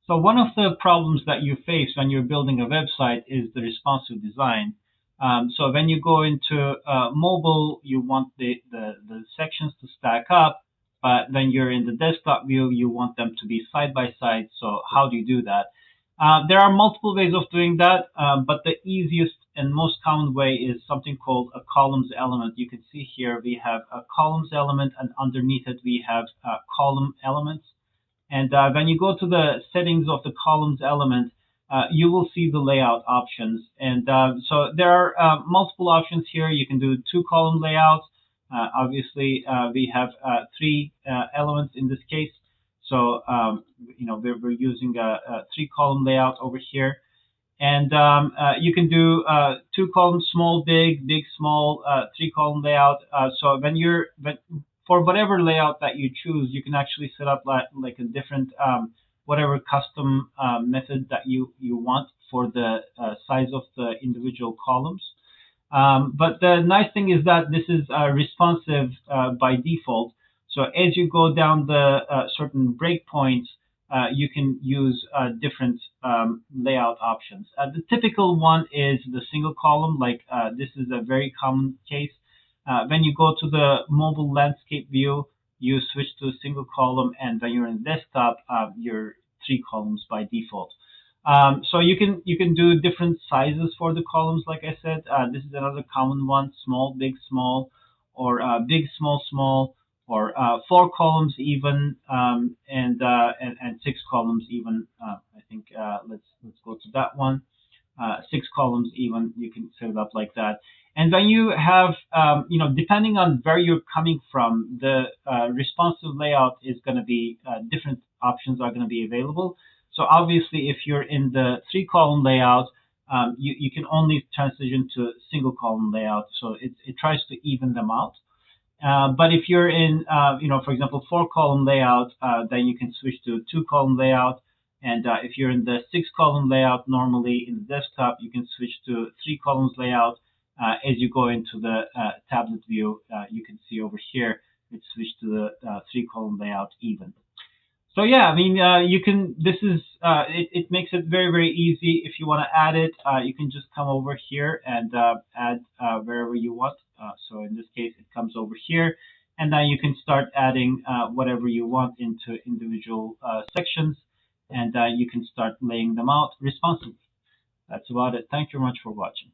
So one of the problems that you face when you're building a website is the responsive design. So when you go into mobile, you want the sections to stack up, but when you're in the desktop view, you want them to be side by side. So how do you do that? There are multiple ways of doing that, but the easiest and most common way is something called a columns element. You can see here we have a columns element, and underneath it we have column elements. And when you go to the settings of the columns element, you will see the layout options. And so there are multiple options here. You can do two column layouts. Obviously, we have three elements in this case. So, we're using a three column layout over here. And you can do two columns, small, big, big, small, three column layout. So for whatever layout that you choose, you can actually set up like a different whatever custom method that you want for the size of the individual columns. But the nice thing is that this is responsive by default. So as you go down the certain breakpoints, you can use different layout options. The typical one is the single column, like this is a very common case. When you go to the mobile landscape view, you switch to a single column, and when you're in desktop, you're three columns by default. So you can do different sizes for the columns. Like I said, this is another common one: small, big, small, or big, small, small, or four columns even, and six columns even. I think let's go to that one. Six columns even. You can set it up like that. And when you have, depending on where you're coming from, the responsive layout is going to be different options are going to be available. So obviously, if you're in the three column layout, you can only transition to single column layout. So it tries to even them out. But if you're in, for example, four column layout, then you can switch to two column layout. And if you're in the six column layout, normally in the desktop, you can switch to three columns layout. As you go into the tablet view, you can see over here, it's switched to the three column layout even. So yeah, I mean, you can. This is it makes it very very easy. If you want to add it, you can just come over here and add wherever you want. So in this case, it comes over here, and then you can start adding whatever you want into individual sections, and you can start laying them out responsibly. That's about it. Thank you very much for watching.